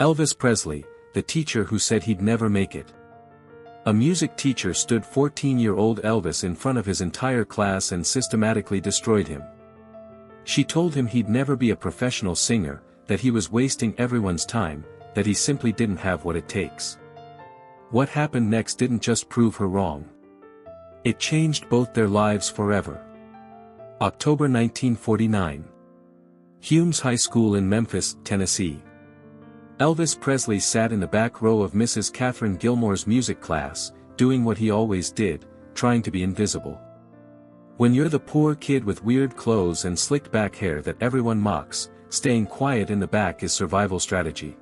Elvis Presley, the teacher who said he'd never make it. A music teacher stood 14-year-old Elvis in front of his entire class and systematically destroyed him. She told him he'd never be a professional singer, that he was wasting everyone's time, that he simply didn't have what it takes. What happened next didn't just prove her wrong. It changed both their lives forever. October 1949. Humes High School in Memphis, Tennessee. Elvis Presley sat in the back row of Mrs. Katherine Gilmore's music class, doing what he always did, trying to be invisible. When you're the poor kid with weird clothes and slicked back hair that everyone mocks, staying quiet in the back is survival strategy.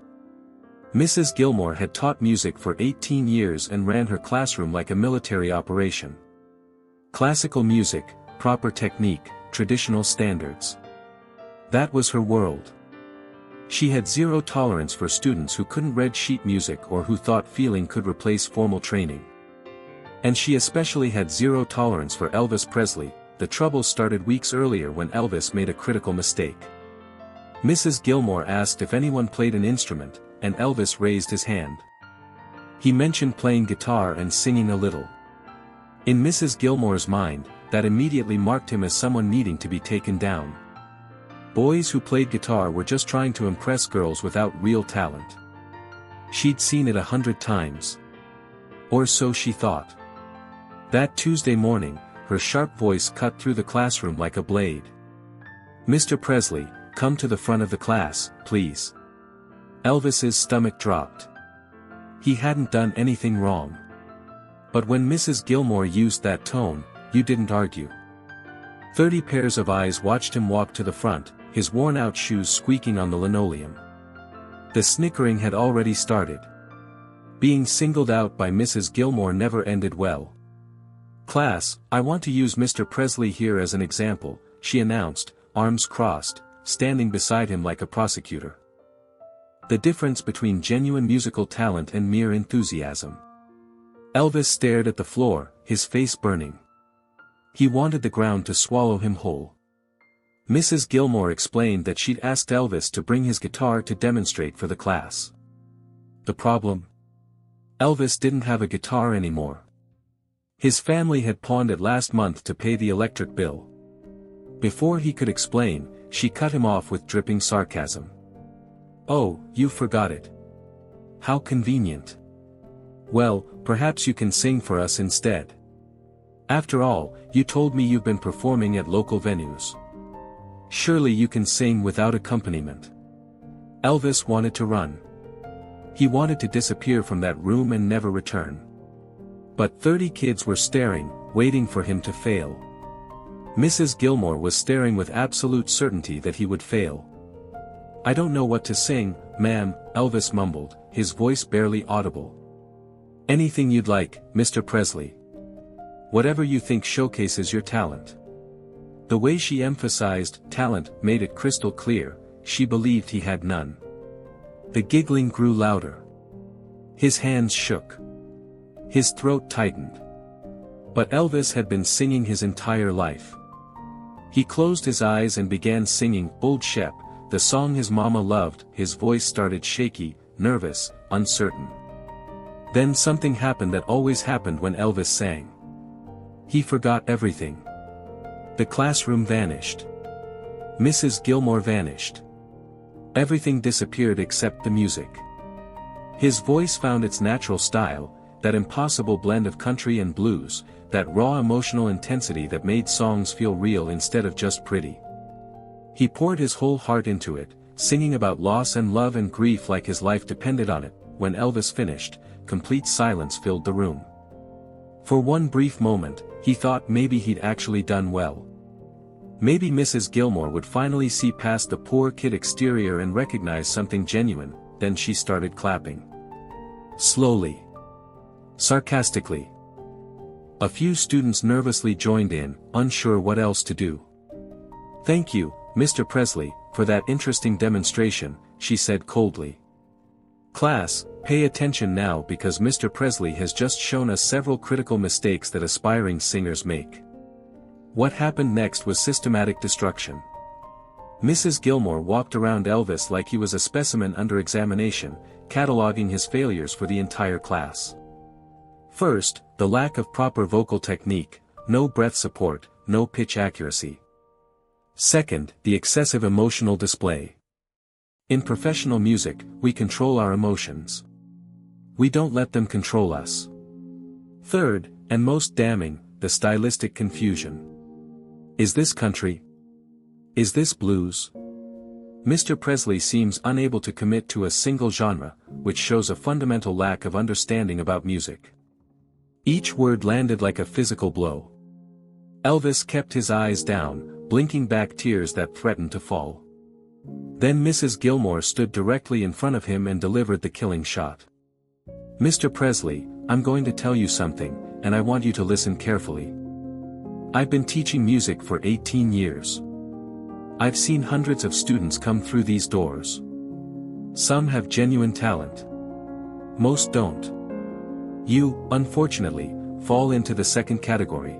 Mrs. Gilmore had taught music for 18 years and ran her classroom like a military operation. Classical music, proper technique, traditional standards. That was her world. She had zero tolerance for students who couldn't read sheet music or who thought feeling could replace formal training. And she especially had zero tolerance for Elvis Presley. The trouble started weeks earlier when Elvis made a critical mistake. Mrs. Gilmore asked if anyone played an instrument, and Elvis raised his hand. He mentioned playing guitar and singing a little. In Mrs. Gilmore's mind, that immediately marked him as someone needing to be taken down. Boys who played guitar were just trying to impress girls without real talent. She'd seen it 100 times. Or so she thought. That Tuesday morning, her sharp voice cut through the classroom like a blade. "Mr. Presley, come to the front of the class, please." Elvis's stomach dropped. He hadn't done anything wrong. But when Mrs. Gilmore used that tone, you didn't argue. 30 pairs of eyes watched him walk to the front, his worn-out shoes squeaking on the linoleum. The snickering had already started. Being singled out by Mrs. Gilmore never ended well. "Class, I want to use Mr. Presley here as an example," she announced, arms crossed, standing beside him like a prosecutor. The difference between genuine musical talent and mere enthusiasm. Elvis stared at the floor, his face burning. He wanted the ground to swallow him whole. Mrs. Gilmore explained that she'd asked Elvis to bring his guitar to demonstrate for the class. The problem? Elvis didn't have a guitar anymore. His family had pawned it last month to pay the electric bill. Before he could explain, she cut him off with dripping sarcasm. "Oh, you forgot it. How convenient. Well, perhaps you can sing for us instead. After all, you told me you've been performing at local venues. Surely you can sing without accompaniment." Elvis wanted to run. He wanted to disappear from that room and never return. But 30 kids were staring, waiting for him to fail. Mrs. Gilmore was staring with absolute certainty that he would fail. "I don't know what to sing, ma'am," Elvis mumbled, his voice barely audible. "Anything you'd like, Mr. Presley. Whatever you think showcases your talent." The way she emphasized talent made it crystal clear, she believed he had none. The giggling grew louder. His hands shook. His throat tightened. But Elvis had been singing his entire life. He closed his eyes and began singing "Old Shep," the song his mama loved. His voice started shaky, nervous, uncertain. Then something happened that always happened when Elvis sang. He forgot everything. The classroom vanished. Mrs. Gilmore vanished. Everything disappeared except the music. His voice found its natural style, that impossible blend of country and blues, that raw emotional intensity that made songs feel real instead of just pretty. He poured his whole heart into it, singing about loss and love and grief like his life depended on it. When Elvis finished, complete silence filled the room. For one brief moment, he thought maybe he'd actually done well. Maybe Mrs. Gilmore would finally see past the poor kid exterior and recognize something genuine. Then she started clapping. Slowly. Sarcastically. A few students nervously joined in, unsure what else to do. "Thank you, Mr. Presley, for that interesting demonstration," she said coldly. "Class, pay attention now because Mr. Presley has just shown us several critical mistakes that aspiring singers make." What happened next was systematic destruction. Mrs. Gilmore walked around Elvis like he was a specimen under examination, cataloging his failures for the entire class. First, the lack of proper vocal technique, no breath support, no pitch accuracy. Second, the excessive emotional display. In professional music, we control our emotions. We don't let them control us. Third, and most damning, the stylistic confusion. Is this country? Is this blues? Mr. Presley seems unable to commit to a single genre, which shows a fundamental lack of understanding about music. Each word landed like a physical blow. Elvis kept his eyes down, blinking back tears that threatened to fall. Then Mrs. Gilmore stood directly in front of him and delivered the killing shot. Mr. Presley, I'm going to tell you something, and I want you to listen carefully. I've been teaching music for 18 years. I've seen hundreds of students come through these doors. Some have genuine talent. Most don't. You, unfortunately, fall into the second category.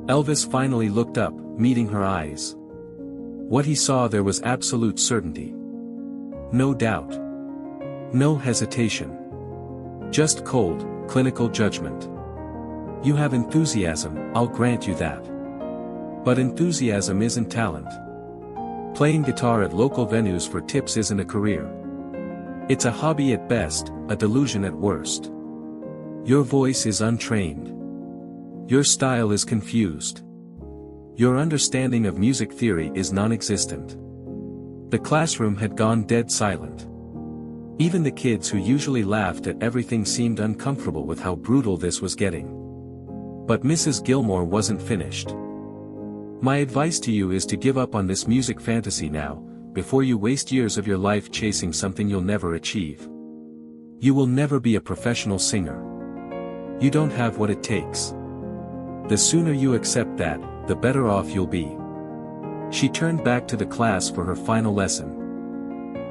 Elvis finally looked up, meeting her eyes. What he saw there was absolute certainty. No doubt. No hesitation. Just cold, clinical judgment. You have enthusiasm, I'll grant you that. But enthusiasm isn't talent. Playing guitar at local venues for tips isn't a career. It's a hobby at best, a delusion at worst. Your voice is untrained. Your style is confused. Your understanding of music theory is non-existent. The classroom had gone dead silent. Even the kids who usually laughed at everything seemed uncomfortable with how brutal this was getting. But Mrs. Gilmore wasn't finished. My advice to you is to give up on this music fantasy now, before you waste years of your life chasing something you'll never achieve. You will never be a professional singer. You don't have what it takes. The sooner you accept that, the better off you'll be. She turned back to the class for her final lesson.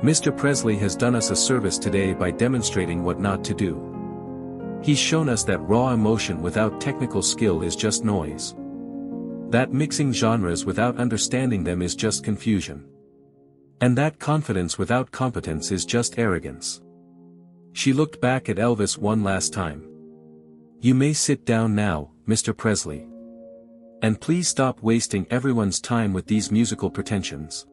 Mr. Presley has done us a service today by demonstrating what not to do. He's shown us that raw emotion without technical skill is just noise. That mixing genres without understanding them is just confusion. And that confidence without competence is just arrogance. She looked back at Elvis one last time. You may sit down now, Mr. Presley. And please stop wasting everyone's time with these musical pretensions.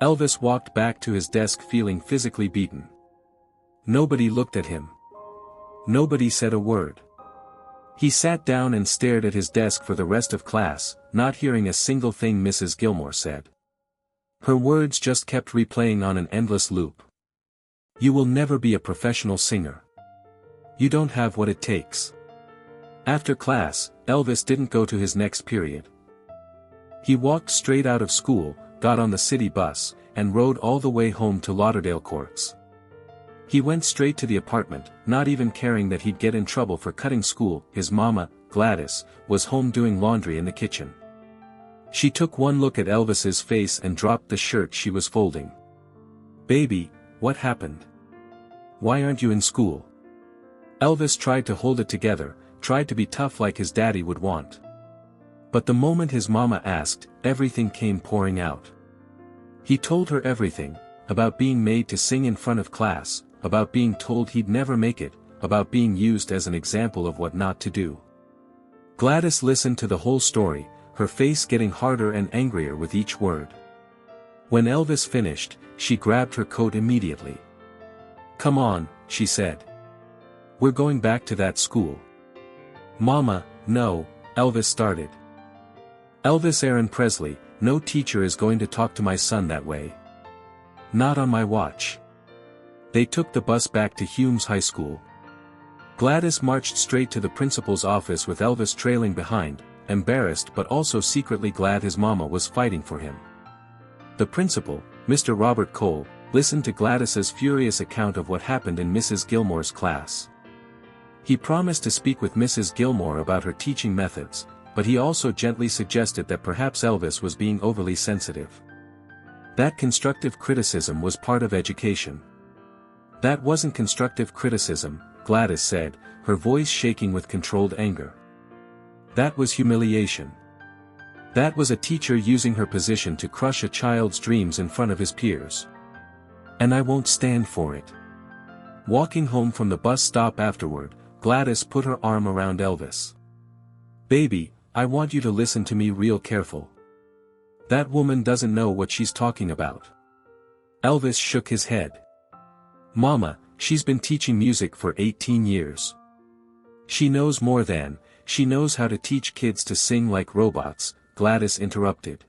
Elvis walked back to his desk feeling physically beaten. Nobody looked at him. Nobody said a word. He sat down and stared at his desk for the rest of class, not hearing a single thing Mrs. Gilmore said. Her words just kept replaying on an endless loop. You will never be a professional singer. You don't have what it takes. After class, Elvis didn't go to his next period. He walked straight out of school, got on the city bus, and rode all the way home to Lauderdale Courts. He went straight to the apartment, not even caring that he'd get in trouble for cutting school. His mama, Gladys, was home doing laundry in the kitchen. She took one look at Elvis's face and dropped the shirt she was folding. Baby, what happened? Why aren't you in school? Elvis tried to hold it together, tried to be tough like his daddy would want. But the moment his mama asked, everything came pouring out. He told her everything, about being made to sing in front of class, about being told he'd never make it, about being used as an example of what not to do. Gladys listened to the whole story, her face getting harder and angrier with each word. When Elvis finished, she grabbed her coat immediately. Come on, she said. We're going back to that school. Mama, no, Elvis started. Elvis Aaron Presley, no teacher is going to talk to my son that way. Not on my watch. They took the bus back to Humes High School. Gladys marched straight to the principal's office with Elvis trailing behind, embarrassed but also secretly glad his mama was fighting for him. The principal, Mr. Robert Cole, listened to Gladys's furious account of what happened in Mrs. Gilmore's class. He promised to speak with Mrs. Gilmore about her teaching methods, but he also gently suggested that perhaps Elvis was being overly sensitive. That constructive criticism was part of education. That wasn't constructive criticism, Gladys said, her voice shaking with controlled anger. That was humiliation. That was a teacher using her position to crush a child's dreams in front of his peers. And I won't stand for it. Walking home from the bus stop afterward, Gladys put her arm around Elvis. Baby, I want you to listen to me real careful. That woman doesn't know what she's talking about. Elvis shook his head. Mama, she's been teaching music for 18 years. She knows more than, she knows how to teach kids to sing like robots, Gladys interrupted.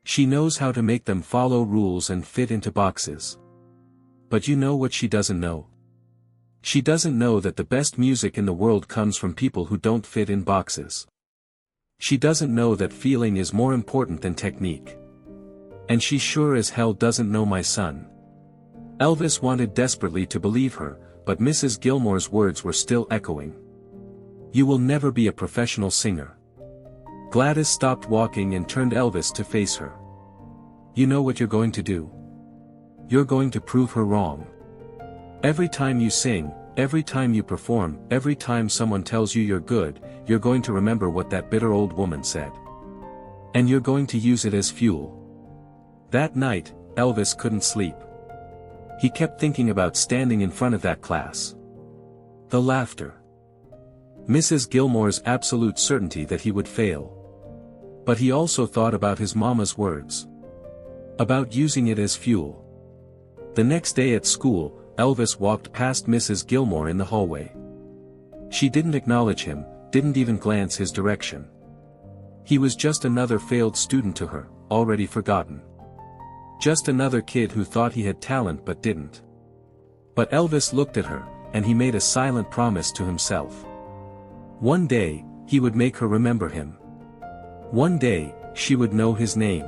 She knows how to make them follow rules and fit into boxes. But you know what she doesn't know? She doesn't know that the best music in the world comes from people who don't fit in boxes. She doesn't know that feeling is more important than technique. And she sure as hell doesn't know my son. Elvis wanted desperately to believe her, but Mrs. Gilmore's words were still echoing. You will never be a professional singer. Gladys stopped walking and turned Elvis to face her. You know what you're going to do? You're going to prove her wrong. Every time you sing, every time you perform, every time someone tells you you're good, you're going to remember what that bitter old woman said. And you're going to use it as fuel. That night, Elvis couldn't sleep. He kept thinking about standing in front of that class. The laughter. Mrs. Gilmore's absolute certainty that he would fail. But he also thought about his mama's words. About using it as fuel. The next day at school, Elvis walked past Mrs. Gilmore in the hallway. She didn't acknowledge him, didn't even glance his direction. He was just another failed student to her, already forgotten. Just another kid who thought he had talent but didn't. But Elvis looked at her, and he made a silent promise to himself. One day, he would make her remember him. One day, she would know his name.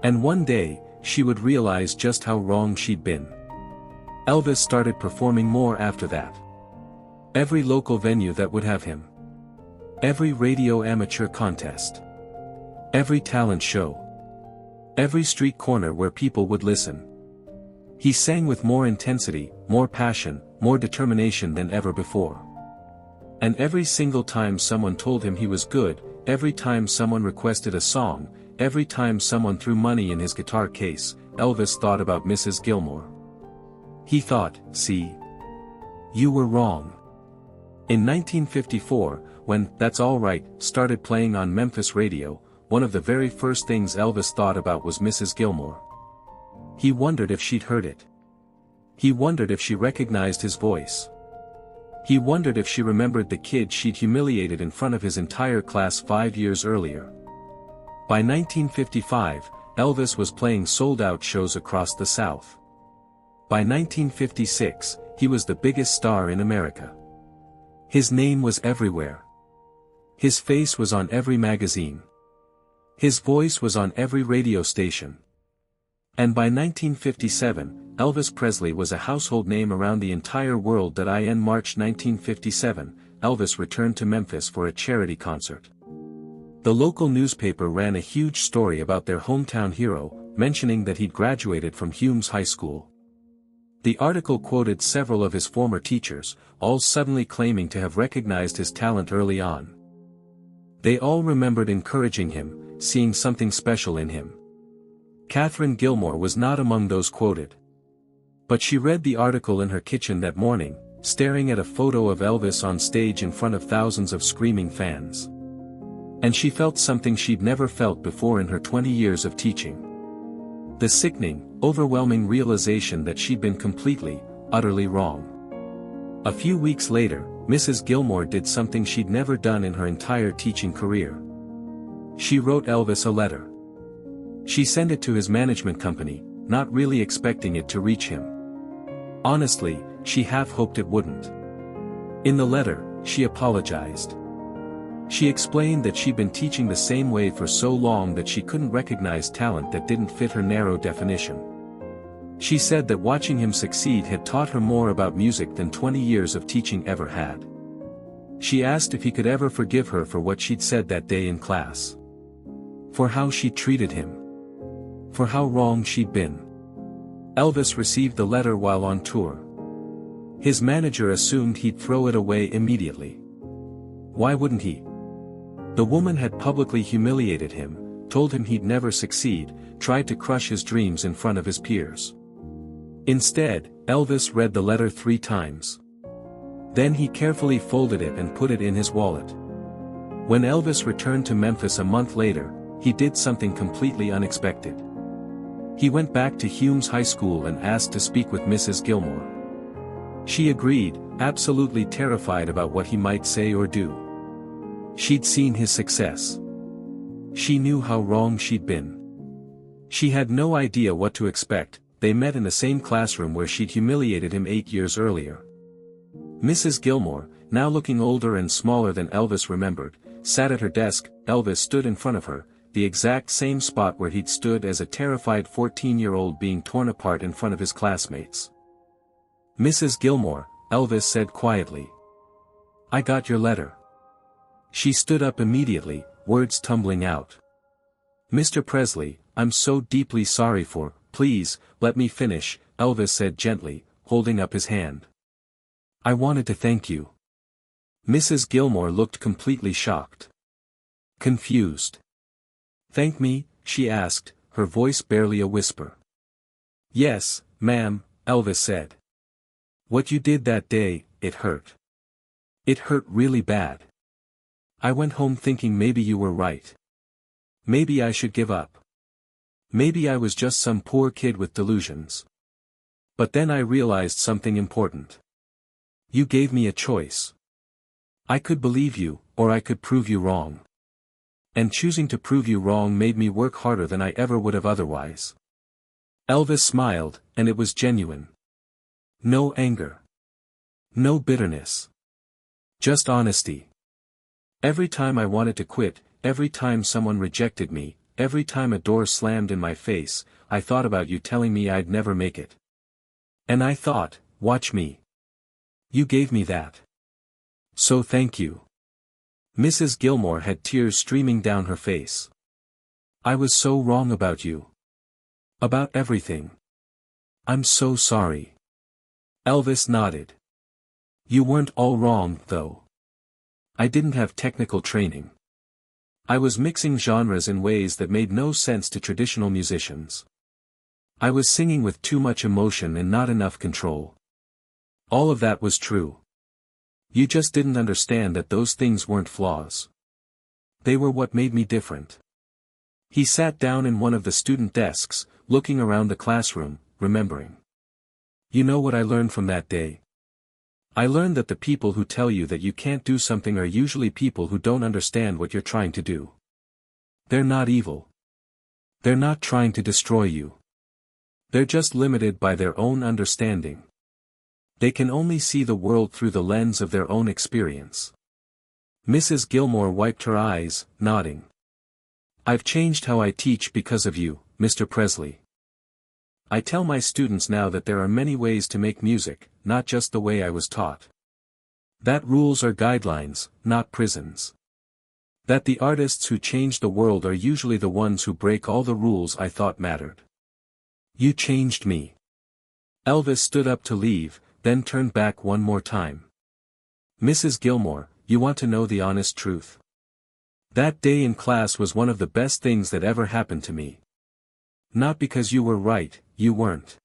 And one day, she would realize just how wrong she'd been. Elvis started performing more after that. Every local venue that would have him. Every radio amateur contest. Every talent show. Every street corner where people would listen. He sang with more intensity, more passion, more determination than ever before. And every single time someone told him he was good, every time someone requested a song, every time someone threw money in his guitar case, Elvis thought about Mrs. Gilmore. He thought, see? You were wrong. In 1954, when That's All Right started playing on Memphis radio, one of the very first things Elvis thought about was Mrs. Gilmore. He wondered if she'd heard it. He wondered if she recognized his voice. He wondered if she remembered the kid she'd humiliated in front of his entire class 5 years earlier. By 1955, Elvis was playing sold-out shows across the South. By 1956, he was the biggest star in America. His name was everywhere. His face was on every magazine. His voice was on every radio station. And by 1957, Elvis Presley was a household name around the entire world. In March 1957, Elvis returned to Memphis for a charity concert. The local newspaper ran a huge story about their hometown hero, mentioning that he'd graduated from Humes High School. The article quoted several of his former teachers, all suddenly claiming to have recognized his talent early on. They all remembered encouraging him, seeing something special in him. Katherine Gilmore was not among those quoted. But she read the article in her kitchen that morning, staring at a photo of Elvis on stage in front of thousands of screaming fans. And she felt something she'd never felt before in her 20 years of teaching. The sickening, overwhelming realization that she'd been completely, utterly wrong. A few weeks later, Mrs. Gilmore did something she'd never done in her entire teaching career. She wrote Elvis a letter. She sent it to his management company, not really expecting it to reach him. Honestly, she half hoped it wouldn't. In the letter, she apologized. She explained that she'd been teaching the same way for so long that she couldn't recognize talent that didn't fit her narrow definition. She said that watching him succeed had taught her more about music than 20 years of teaching ever had. She asked if he could ever forgive her for what she'd said that day in class. For how she'd treated him. For how wrong she'd been. Elvis received the letter while on tour. His manager assumed he'd throw it away immediately. Why wouldn't he? The woman had publicly humiliated him, told him he'd never succeed, tried to crush his dreams in front of his peers. Instead, Elvis read the letter 3 times. Then he carefully folded it and put it in his wallet. When Elvis returned to Memphis a month later, he did something completely unexpected. He went back to Hume's High School and asked to speak with Mrs. Gilmore. She agreed, absolutely terrified about what he might say or do. She'd seen his success. She knew how wrong she'd been. She had no idea what to expect. They met in the same classroom where she'd humiliated him 8 years earlier. Mrs. Gilmore, now looking older and smaller than Elvis remembered, sat at her desk. Elvis stood in front of her, the exact same spot where he'd stood as a terrified 14-year-old being torn apart in front of his classmates. "Mrs. Gilmore," Elvis said quietly. "I got your letter." She stood up immediately, words tumbling out. "Mr. Presley, I'm so deeply sorry for—" "Please, let me finish," Elvis said gently, holding up his hand. "I wanted to thank you." Mrs. Gilmore looked completely shocked. Confused. "Thank me?" she asked, her voice barely a whisper. "Yes, ma'am," Elvis said. "What you did that day, it hurt. It hurt really bad. I went home thinking maybe you were right. Maybe I should give up. Maybe I was just some poor kid with delusions. But then I realized something important. You gave me a choice. I could believe you, or I could prove you wrong. And choosing to prove you wrong made me work harder than I ever would have otherwise." Elvis smiled, and it was genuine. No anger. No bitterness. Just honesty. "Every time I wanted to quit, every time someone rejected me, every time a door slammed in my face, I thought about you telling me I'd never make it. And I thought, watch me. You gave me that. So thank you." Mrs. Gilmore had tears streaming down her face. "I was so wrong about you. About everything. I'm so sorry." Elvis nodded. "You weren't all wrong, though. I didn't have technical training. I was mixing genres in ways that made no sense to traditional musicians. I was singing with too much emotion and not enough control. All of that was true. You just didn't understand that those things weren't flaws. They were what made me different." He sat down in one of the student desks, looking around the classroom, remembering. "You know what I learned from that day? I learned that the people who tell you that you can't do something are usually people who don't understand what you're trying to do. They're not evil. They're not trying to destroy you. They're just limited by their own understanding. They can only see the world through the lens of their own experience." Mrs. Gilmore wiped her eyes, nodding. "I've changed how I teach because of you, Mr. Presley. I tell my students now that there are many ways to make music, not just the way I was taught. That rules are guidelines, not prisons. That the artists who change the world are usually the ones who break all the rules I thought mattered. You changed me." Elvis stood up to leave, then turned back one more time. "Mrs. Gilmore, you want to know the honest truth? That day in class was one of the best things that ever happened to me. Not because you were right, you weren't.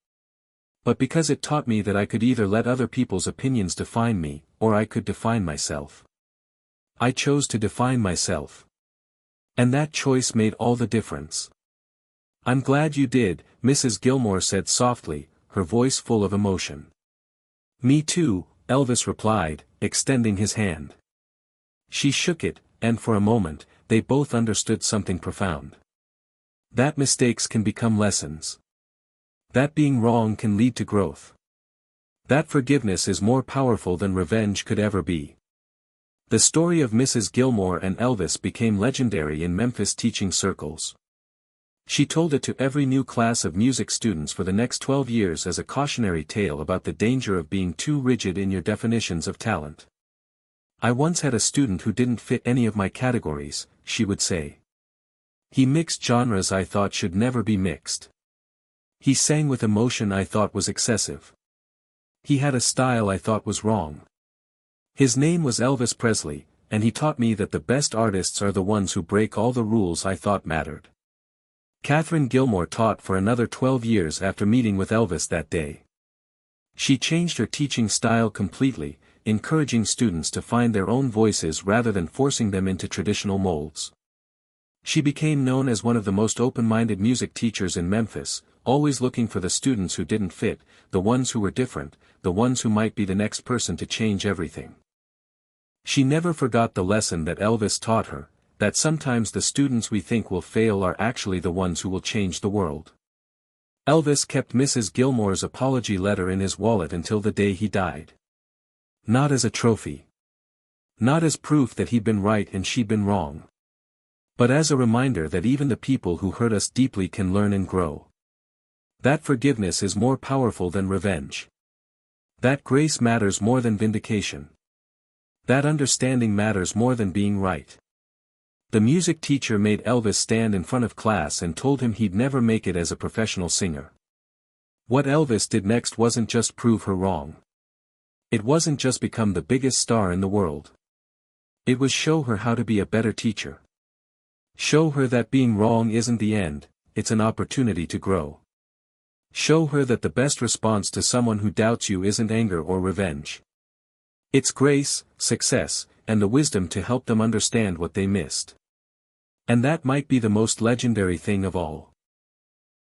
But because it taught me that I could either let other people's opinions define me, or I could define myself. I chose to define myself. And that choice made all the difference." "I'm glad you did," Mrs. Gilmore said softly, her voice full of emotion. "Me too," Elvis replied, extending his hand. She shook it, and for a moment, they both understood something profound. That mistakes can become lessons. That being wrong can lead to growth. That forgiveness is more powerful than revenge could ever be. The story of Mrs. Gilmore and Elvis became legendary in Memphis teaching circles. She told it to every new class of music students for the next 12 years as a cautionary tale about the danger of being too rigid in your definitions of talent. "I once had a student who didn't fit any of my categories," she would say. "He mixed genres I thought should never be mixed. He sang with emotion I thought was excessive. He had a style I thought was wrong. His name was Elvis Presley, and he taught me that the best artists are the ones who break all the rules I thought mattered. Katherine Gilmore taught for another 12 years after meeting with Elvis that day. She changed her teaching style completely, encouraging students to find their own voices rather than forcing them into traditional molds. She became known as one of the most open-minded music teachers in Memphis, always looking for the students who didn't fit, the ones who were different, the ones who might be the next person to change everything. She never forgot the lesson that Elvis taught her, that sometimes the students we think will fail are actually the ones who will change the world. Elvis kept Mrs. Gilmore's apology letter in his wallet until the day he died. Not as a trophy. Not as proof that he'd been right and she'd been wrong. But as a reminder that even the people who hurt us deeply can learn and grow. That forgiveness is more powerful than revenge. That grace matters more than vindication. That understanding matters more than being right. The music teacher made Elvis stand in front of class and told him he'd never make it as a professional singer. What Elvis did next wasn't just prove her wrong. It wasn't just become the biggest star in the world. It was show her how to be a better teacher. Show her that being wrong isn't the end, it's an opportunity to grow. Show her that the best response to someone who doubts you isn't anger or revenge. It's grace, success, and the wisdom to help them understand what they missed. And that might be the most legendary thing of all.